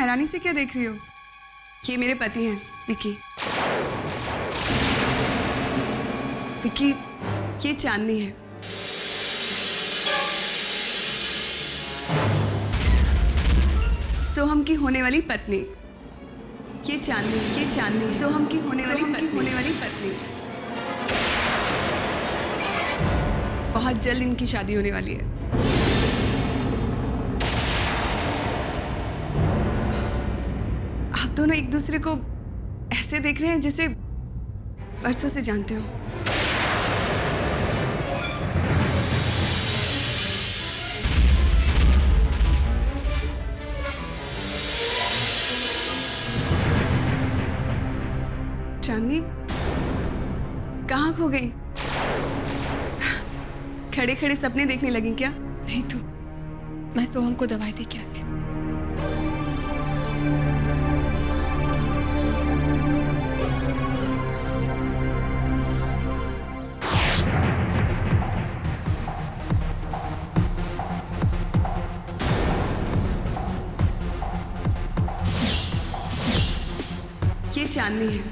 हैरानी से क्या देख रही हो? ये मेरे पति हैं, विकी। विकी, ये चांदनी है। सोहम की होने वाली पत्नी। ये चांदनी सोहम की होने वाली पत्नी। बहुत जल्द इनकी शादी होने वाली है। आप दोनों एक दूसरे को ऐसे देख रहे हैं जैसे बरसों से जानते हो। चांदनी कहाँ खो गई? खड़े खड़े सपने देखने लगी क्या? नहीं तो मैं सोहम को दवाई दे के आती हूँ। ये चांदनी है,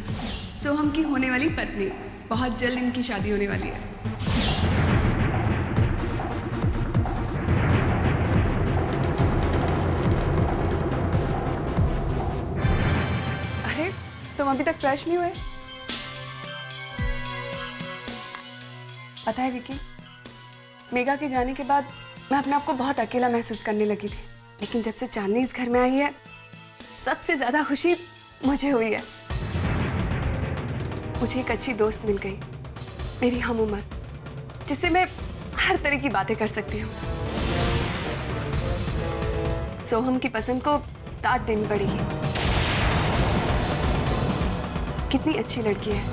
सोहम की होने वाली पत्नी। बहुत जल्द इनकी शादी होने वाली है। अरे, तुम अभी तक फ्रेश नहीं हुए? पता है विकी, मेघा के जाने के बाद मैं अपने आप को बहुत अकेला महसूस करने लगी थी। लेकिन जब से चांदनी इस घर में आई है, सबसे ज्यादा खुशी मुझे हुई है। मुझे एक अच्छी दोस्त मिल गई, मेरी हम उम्र, जिससे मैं हर तरह की बातें कर सकती हूँ। सोहम की पसंद को दाद देनी पड़ेगी। कितनी अच्छी लड़की है,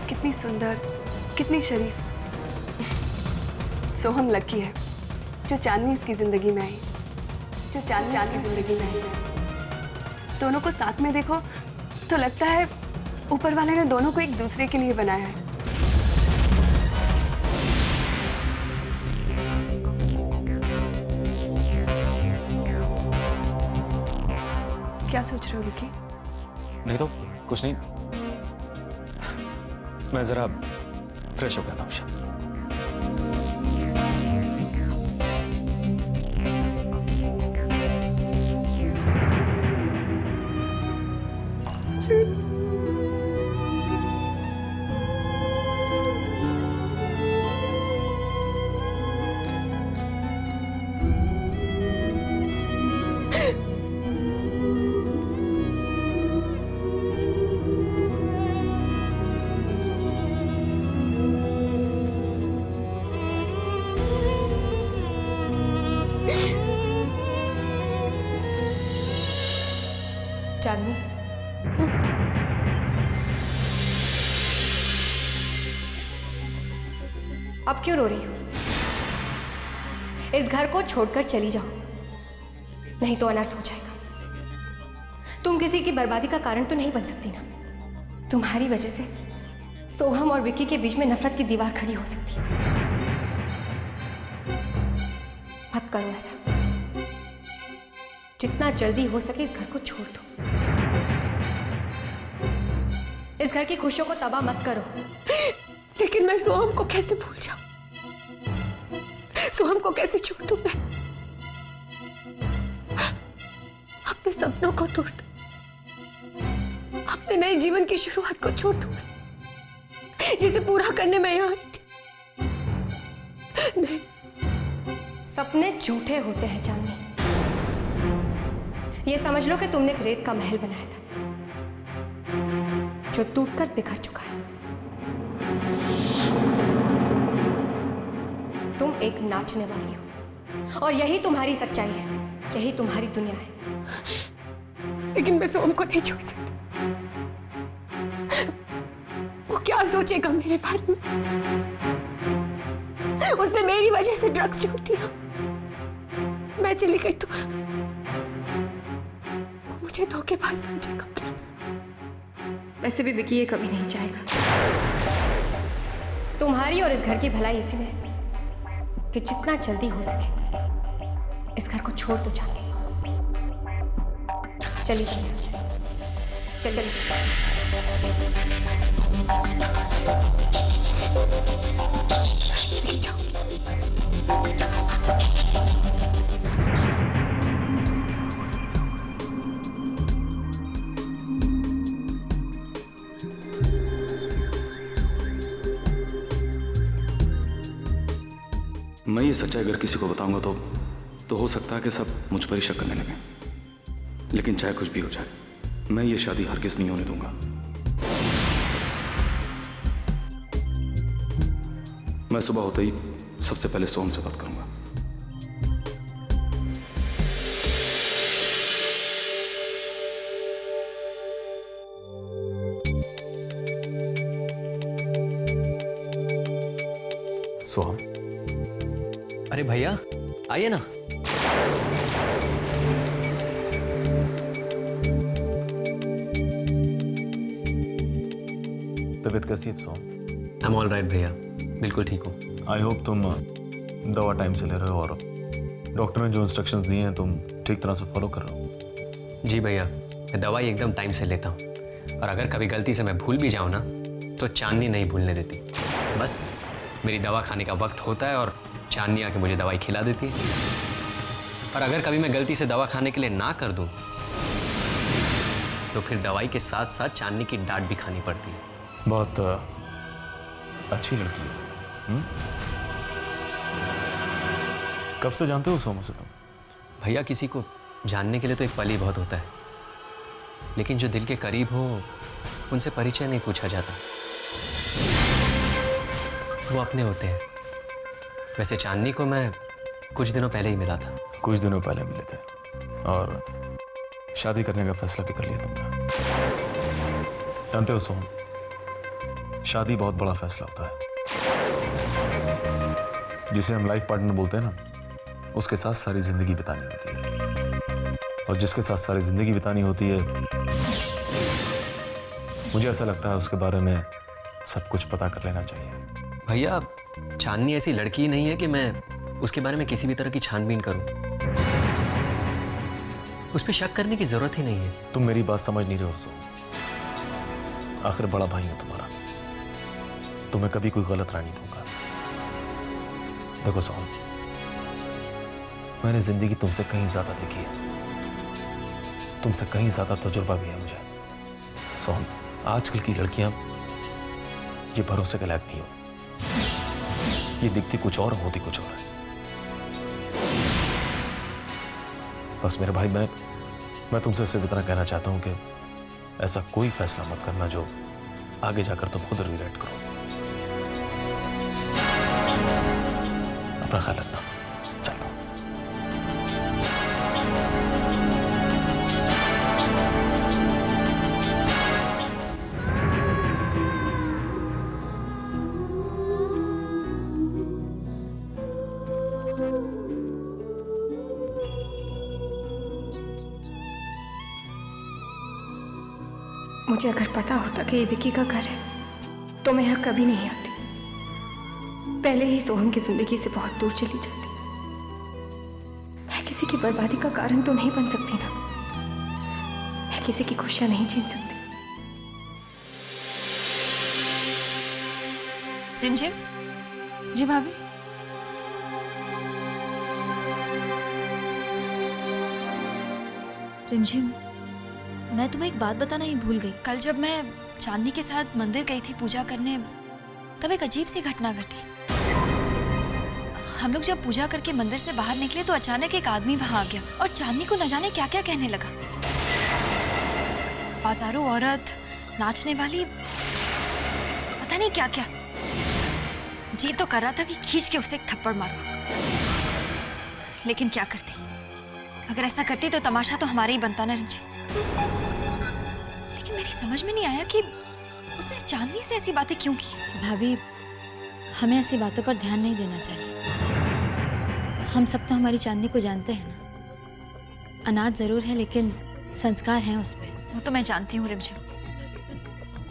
कितनी सुंदर, कितनी शरीफ। सोहम लकी है जो चांदनी उसकी जिंदगी में आई, जो चांदनी की जिंदगी में आई। दोनों को साथ में देखो तो लगता है ऊपर वाले ने दोनों को एक दूसरे के लिए बनाया है। क्या सोच रहे हो विकी? नहीं तो कुछ नहीं, मैं जरा फ्रेश हो गया था उषा। चांदनी, अब क्यों रो रही हो? इस घर को छोड़कर चली जाओ, नहीं तो अनर्थ हो जाएगा। तुम किसी की बर्बादी का कारण तो नहीं बन सकती ना। तुम्हारी वजह से सोहम और विक्की के बीच में नफरत की दीवार खड़ी हो सकती है। मत करो ऐसा। जितना जल्दी हो सके इस घर को छोड़ दो। इस घर की खुशियों को तबाह मत करो। लेकिन मैं सोहम को कैसे भूल जाऊं? सोहम को कैसे छोड़ दूं मैं? अपने सपनों को तोड़ दूं, अपने नए जीवन की शुरुआत को छोड़ दूं जिसे पूरा करने में यहाँ आई थी। नहीं, सपने झूठे होते हैं चांदनी। ये समझ लो कि तुमने एक रेत का महल बनाया था जो टूटकर बिखर चुका है। तुम एक नाचने वाली हो और यही तुम्हारी सच्चाई है, यही तुम्हारी दुनिया है। लेकिन मैं सोहम को नहीं छोड़ सकती। वो क्या सोचेगा मेरे बारे में? उसने मेरी वजह से ड्रग्स छोड़ दिया। मैं चली गई तो वो मुझे धोखेबाज समझेगा। प्लीज। वैसे भी विकी ये कभी नहीं चाहेगा। तुम्हारी और इस घर की भलाई इसी में कि जितना जल्दी हो सके इस घर को छोड़ दो चांदी। चली जाओ यहाँ से। चली जाऊंगी। मैं ये सच्चाई अगर किसी को बताऊंगा तो हो सकता है कि सब मुझ पर ही शक करने लगे। लेकिन चाहे कुछ भी हो जाए, मैं ये शादी हरगिज नहीं होने दूंगा। मैं सुबह होते ही सबसे पहले सोहम से बात करूंगा। सोहम, अरे भैया आइए ना। तबीयत कैसी है सोहम? आई एम ऑल राइट भैया, बिल्कुल ठीक हूँ। आई होप तुम दवा टाइम से ले रहे हो और डॉक्टर ने जो इंस्ट्रक्शंस दिए हैं तुम ठीक तरह से फॉलो कर रहे हो। जी भैया, मैं दवाई एकदम टाइम से लेता हूँ और अगर कभी गलती से मैं भूल भी जाऊँ ना तो चांदनी नहीं भूलने देती। बस मेरी दवा खाने का वक्त होता है और चांदनी आके मुझे दवाई खिला देती है। और अगर कभी मैं गलती से दवा खाने के लिए ना कर दूँ तो फिर दवाई के साथ साथ चांदनी की डांट भी खानी पड़ती है। बहुत अच्छी लड़की है। कब से जानते हो सोहम से तुम? भैया किसी को जानने के लिए तो एक पल ही बहुत होता है, लेकिन जो दिल के करीब हो उनसे परिचय नहीं पूछा जाता, वो अपने होते हैं। वैसे चांदनी को मैं कुछ दिनों पहले ही मिला था। कुछ दिनों पहले मिले थे और शादी करने का फैसला भी कर लिया तुमने। जानते हो सोहम, शादी बहुत बड़ा फैसला होता है। जिसे हम लाइफ पार्टनर बोलते हैं ना, उसके साथ सारी जिंदगी बितानी होती है। और जिसके साथ सारी जिंदगी बितानी होती है, मुझे ऐसा लगता है उसके बारे में सब कुछ पता कर लेना चाहिए। भैया चांदनी ऐसी लड़की नहीं है कि मैं उसके बारे में किसी भी तरह की छानबीन करूं। उस पर शक करने की जरूरत ही नहीं है। तुम मेरी बात समझ नहीं रहे हो सोहम। आखिर बड़ा भाई हूं तुम्हारा, तुम्हें कभी कोई गलत राय नहीं दूंगा। देखो सोहम, मैंने जिंदगी तुमसे कहीं ज्यादा देखी है, तुमसे कहीं ज्यादा तजुर्बा भी है मुझे। सोहम, आजकल की लड़कियां ये भरोसे के लायक नहीं हो। ये दिखती कुछ और, होती कुछ और है। बस मेरे भाई, मैं तुमसे सिर्फ इतना कहना चाहता हूं कि ऐसा कोई फैसला मत करना जो आगे जाकर तुम खुद रिग्रेट करो। अपना ख्याल रखना। चलता हूं। मुझे अगर पता होता कि ये विकी का घर है तो मैं यहाँ कभी नहीं आती। पहले ही सोहम की जिंदगी से बहुत दूर चली जाती। मैं किसी की बर्बादी का कारण तो नहीं बन सकती ना। मैं किसी की खुशियां नहीं छीन सकती। रिमझिम। जी भाभी। रिमझिम, मैं तुम्हें एक बात बताना ही भूल गई। कल जब मैं चांदनी के साथ मंदिर गई थी पूजा करने, तब एक अजीब सी घटना घटी। हम लोग जब पूजा करके मंदिर से बाहर निकले तो अचानक एक आदमी वहां आ गया और चांदनी को न जाने क्या क्या कहने लगा। बाजारों औरत, नाचने वाली, पता नहीं क्या क्या। जी तो कर रहा था कि खींच के उसे एक थप्पड़ मारूं, लेकिन क्या करती। अगर ऐसा करती तो तमाशा तो हमारा ही बनता ना रिमझिम। लेकिन मेरी समझ में नहीं आया कि उसने चांदनी से ऐसी बातें क्यों की। भाभी, हमें ऐसी बातों पर ध्यान नहीं देना चाहिए। हम सब तो हमारी चांदनी को जानते हैं ना। अनाथ जरूर है लेकिन संस्कार हैं उसमें। वो तो मैं जानती हूँ रिमझिम।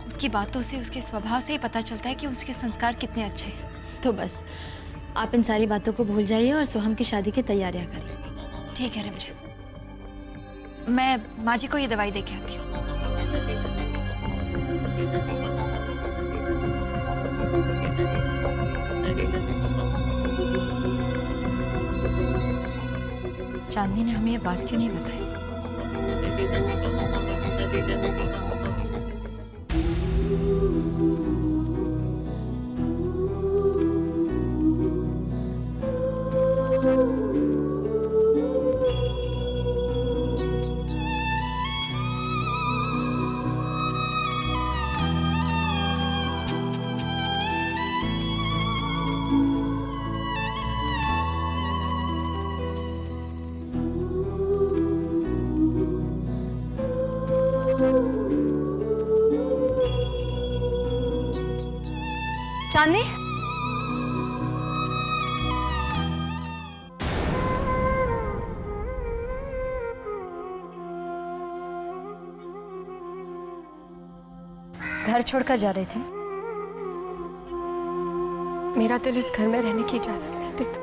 उसकी बातों से, उसके स्वभाव से ही पता चलता है कि उसके संस्कार कितने अच्छे हैं। तो बस आप इन सारी बातों को भूल जाइए और सोहम की शादी की तैयारियां करिए। ठीक है रिमझिम, मैं माँ जी को ये दवाई दे के आती हूँ। चांदनी ने हमें ये बात क्यों नहीं बताई? चांदनी, घर छोड़कर जा रहे थे? मेरा दिल इस घर में रहने की इजाजत नहीं देता।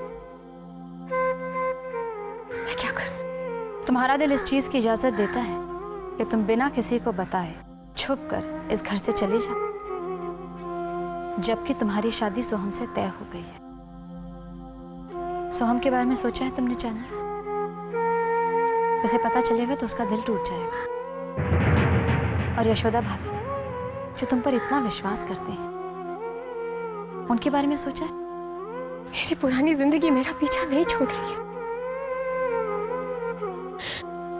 मैं क्या करूं? तुम्हारा दिल इस चीज की इजाजत देता है कि तुम बिना किसी को बताए छुप कर इस घर से चली जाओ, जबकि तुम्हारी शादी सोहम से तय हो गई है। सोहम के बारे में सोचा है तुमने चांदनी? उसे पता चलेगा तो उसका दिल टूट जाएगा। और यशोदा भाभी जो तुम पर इतना विश्वास करते हैं, उनके बारे में सोचा है? मेरी पुरानी जिंदगी मेरा पीछा नहीं छोड़ रही है।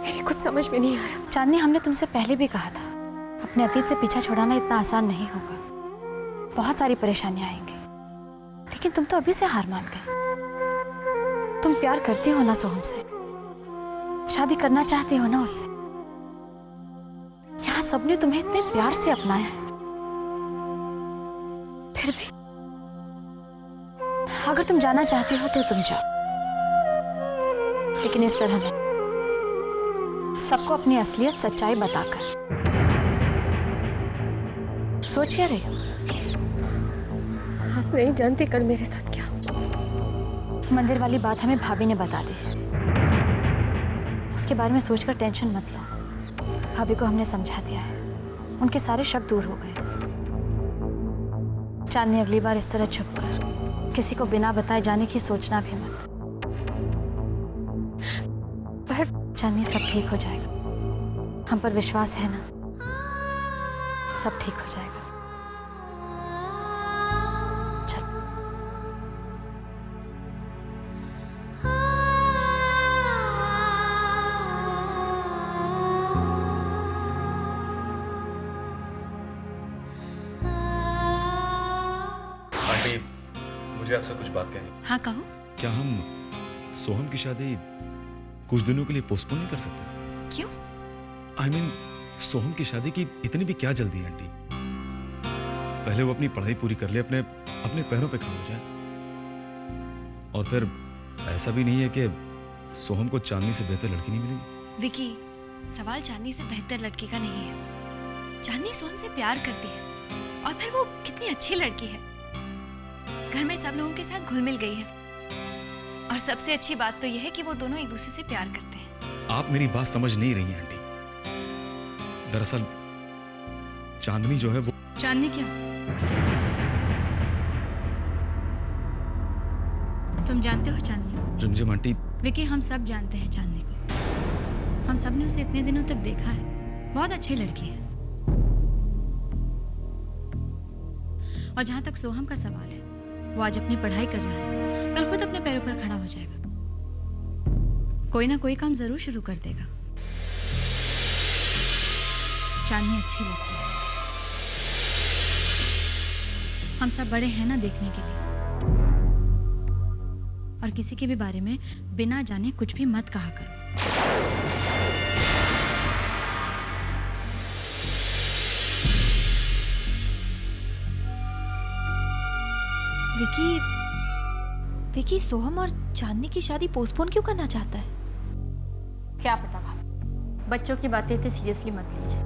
मेरी कुछ समझ में नहीं आ रहा। चांदनी, हमने तुमसे पहले भी कहा था, अपने अतीत से पीछा छुड़ाना इतना आसान नहीं होगा। बहुत सारी परेशानियां आएंगी, लेकिन तुम तो अभी से हार मान गई। तुम प्यार करती हो ना सोहम से, शादी करना चाहती हो ना उससे। यहाँ सबने तुम्हें इतने प्यार से अपनाया है, फिर भी अगर तुम जाना चाहती हो तो तुम जाओ, लेकिन इस तरह नहीं, सबको अपनी असलियत सच्चाई बताकर। सोच क्या रही हो? आप नहीं जानती कल मेरे साथ क्या हुआ। मंदिर वाली बात हमें भाभी ने बता दी, उसके बारे में सोचकर टेंशन मत लो। भाभी को हमने समझा दिया है, उनके सारे शक दूर हो गए। चांदनी, अगली बार इस तरह छुपकर किसी को बिना बताए जाने की सोचना भी मत। पर चांदनी, सब ठीक हो जाएगा, हम पर विश्वास है ना? सब ठीक हो जाएगा। चल। आंटी, मुझे आपसे कुछ बात कहनी। हाँ कहो। क्या हम सोहम की शादी कुछ दिनों के लिए पोस्टपोन नहीं कर सकते? क्यों? I mean, सोहम की शादी की इतनी भी क्या जल्दी है आंटी? पहले वो अपनी पढ़ाई पूरी कर ले, अपने पैरों पे खड़ा हो जाए। और फिर ऐसा भी नहीं है कि सोहम को चांदनी से बेहतर लड़की नहीं मिलेगी। विकी, सवाल चांदनी से बेहतर लड़की का नहीं है। चांदनी सोहम से प्यार करती है, और फिर वो कितनी अच्छी लड़की है। घर में सब लोगों के साथ घुल मिल गई है, और सबसे अच्छी बात तो यह है कि वो दोनों एक दूसरे से प्यार करते हैं। आप मेरी बात समझ नहीं रही हैं आंटी। दरअसल चांदनी जो है वो... चांदनी क्या? तुम जानते हो चांदनी को? रिमझिम आंटी, विकी, हम सब जानते हैं चांदनी को। हम सब ने उसे इतने दिनों तक देखा है, बहुत अच्छी लड़की है। और जहां तक सोहम का सवाल है, वो आज अपनी पढ़ाई कर रहा है, कल खुद अपने पैरों पर खड़ा हो जाएगा। कोई ना कोई काम जरूर शुरू कर देगा। चांदनी अच्छी लड़की है, हम सब बड़े हैं ना देखने के लिए। और किसी के भी बारे में बिना जाने कुछ भी मत कहा करो। विकी सोहम और चांदनी की शादी पोस्टपोन क्यों करना चाहता है? क्या पता भाभी, बच्चों की बातें इतने सीरियसली मत लीजिए।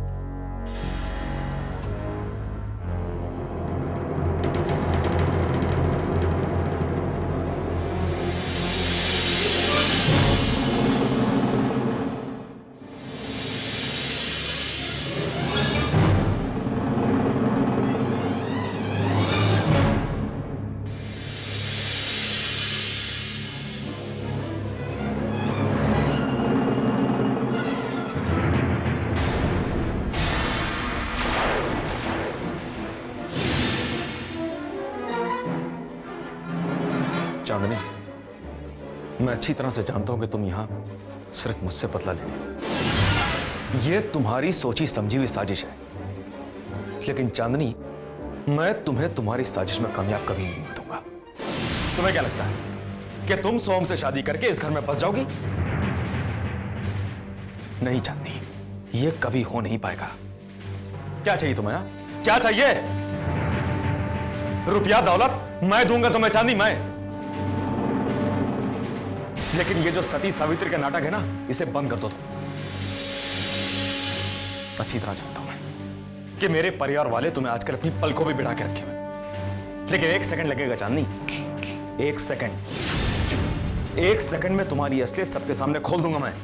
चांदनी, मैं अच्छी तरह से जानता हूं कि तुम यहां सिर्फ मुझसे बदला लेने। यह तुम्हारी सोची समझी हुई साजिश है, लेकिन चांदनी, मैं तुम्हें तुम्हारी साजिश में कामयाब कभी नहीं दूंगा। तुम्हें क्या लगता है कि तुम सोम से शादी करके इस घर में बस जाओगी? नहीं चांदनी, यह कभी हो नहीं पाएगा। क्या चाहिए तुम्हें? क्या चाहिए? रुपया दौलत मैं दूंगा तुम्हें चांदी, मैं। लेकिन ये जो सती सावित्री का नाटक है ना, इसे बंद कर दो तुम। अच्छी तरह जानता हूं मैं कि मेरे परिवार वाले तुम्हें आजकल अपनी पलकों पे बिठा के रखे हुए, लेकिन 1 सेकंड लगेगा चांदनी, 1 सेकंड। 1 सेकंड में तुम्हारी असलियत सबके सामने खोल दूंगा मैं।